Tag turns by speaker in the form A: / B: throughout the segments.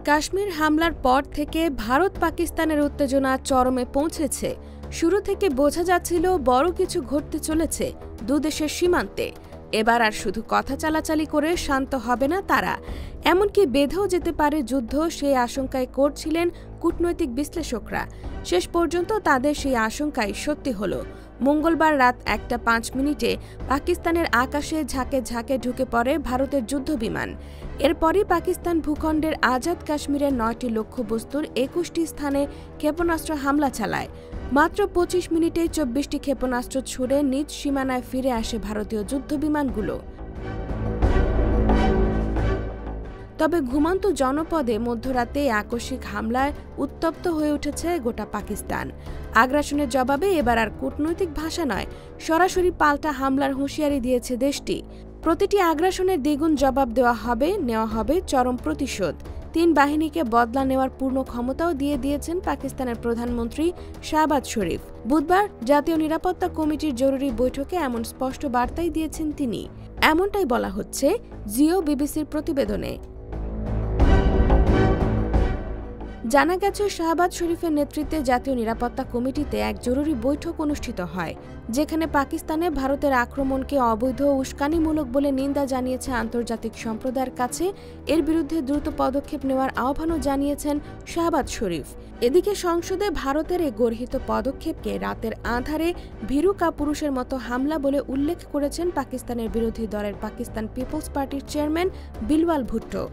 A: কাশ্মীর হামলার পর থেকে ভারত পাকিস্তানের উত্তেজনা চরমে পৌঁছেছে। শুরু থেকে বোঝা যাচ্ছিল বড় কিছু ঘটতে চলেছে দুদেশের সীমান্তে। এবার আর শুধু কথা চালাচালি করে শান্ত হবে না তারা, এমনকি বেঁধেও যেতে পারে যুদ্ধ, সেই আশঙ্কায় করছিলেন কূটনৈতিক বিশ্লেষকরা। শেষ পর্যন্ত তাদের সেই আশঙ্কাই সত্যি হলো। মঙ্গলবার রাত 1:05 পাকিস্তানের আকাশে ঝাঁকে ঝাঁকে ঢুকে পড়ে ভারতের যুদ্ধবিমান। এরপরই পাকিস্তান ভূখণ্ডের আজাদ কাশ্মীরের 9টি লক্ষ্যবস্তুর 21টি স্থানে ক্ষেপণাস্ত্র হামলা চালায়। মাত্র 25 মিনিটে 24টি ক্ষেপণাস্ত্র ছুড়ে নিজ সীমানায় ফিরে আসে ভারতীয় যুদ্ধবিমানগুলো। তবে ঘুমন্ত জনপদে মধ্যরাতে আকস্মিক হামলায় উত্তপ্ত হয়ে উঠেছে গোটা পাকিস্তান। আগ্রাসনের জবাবে এবার আর কূটনৈতিক ভাষা নয়, সরাসরি পাল্টা হামলার হুঁশিয়ারি দিয়েছে দেশটি। প্রতিটি আগ্রাসনের দ্বিগুণ জবাব নেওয়া হবে চরম প্রতিশোধ। 3 বাহিনীকে বদলা নেওয়ার পূর্ণ ক্ষমতাও দিয়ে দিয়েছেন পাকিস্তানের প্রধানমন্ত্রী শাহবাজ শরীফ। বুধবার জাতীয় নিরাপত্তা কমিটির জরুরি বৈঠকে এমন স্পষ্ট বার্তাই দিয়েছেন তিনি। এমনটাই বলা হচ্ছে জিও বিবিসির প্রতিবেদনে। জানা গেছে, শাহবাজ শরীফের নেতৃত্বে জাতীয় নিরাপত্তা কমিটিতে এক জরুরি বৈঠক অনুষ্ঠিত হয়, যেখানে পাকিস্তানে ভারতের আক্রমণকে অবৈধ ও উস্কানিমূলক বলে নিন্দা জানিয়েছে আন্তর্জাতিক সম্প্রদায়ের কাছে। এর বিরুদ্ধে দ্রুত পদক্ষেপ নেওয়ার আহ্বানও জানিয়েছেন শাহবাজ শরীফ। এদিকে সংসদে ভারতের এই গর্হিত পদক্ষেপকে রাতের আঁধারে ভীরু কাপুরুষের মতো হামলা বলে উল্লেখ করেছেন পাকিস্তানের বিরোধী দলের পাকিস্তান পিপলস পার্টির চেয়ারম্যান বিলওয়াল ভুট্টো।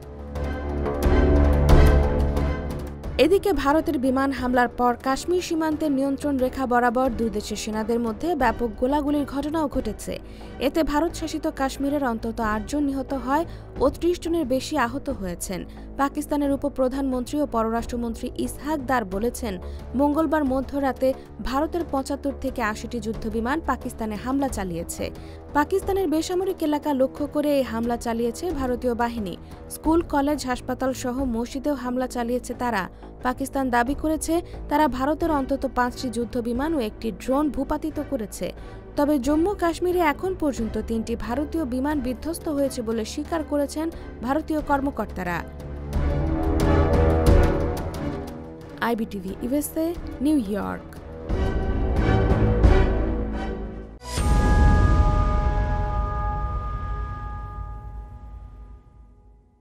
A: এদিকে ভারতের বিমান হামলার পর কাশ্মীর সীমান্তের নিয়ন্ত্রণ রেখা বরাবর দুই দেশের সেনাদের মধ্যে ব্যাপক গোলাগুলির ঘটনাও ঘটেছে। এতে ভারত শাসিত কাশ্মীরের অন্তত 8 জন নিহত হয় ও 30 জনের বেশি আহত হয়েছেন। পাকিস্তানের উপপ্রধানমন্ত্রী ও পররাষ্ট্রমন্ত্রী ইসহাক দার বলেছেন, মঙ্গলবার মধ্যরাতে ভারতের 75 থেকে 80টি যুদ্ধবিমান পাকিস্তানে হামলা চালিয়েছে। পাকিস্তানের বেসামরিক এলাকা লক্ষ্য করে এই হামলা চালিয়েছে ভারতীয় বাহিনী। স্কুল, কলেজ, হাসপাতাল সহ মসজিদেও হামলা চালিয়েছে তারা। পাকিস্তান দাবি করেছে তারা ভারতের অন্তত 5টি যুদ্ধবিমান ও একটি ড্রোন ভূপাতিত করেছে। তবে জম্মু কাশ্মীরে এখন পর্যন্ত 3টি ভারতীয় বিমান বিধ্বস্ত হয়েছে বলে স্বীকার করেছেন ভারতীয় কর্মকর্তারা। IBTV USA, new York.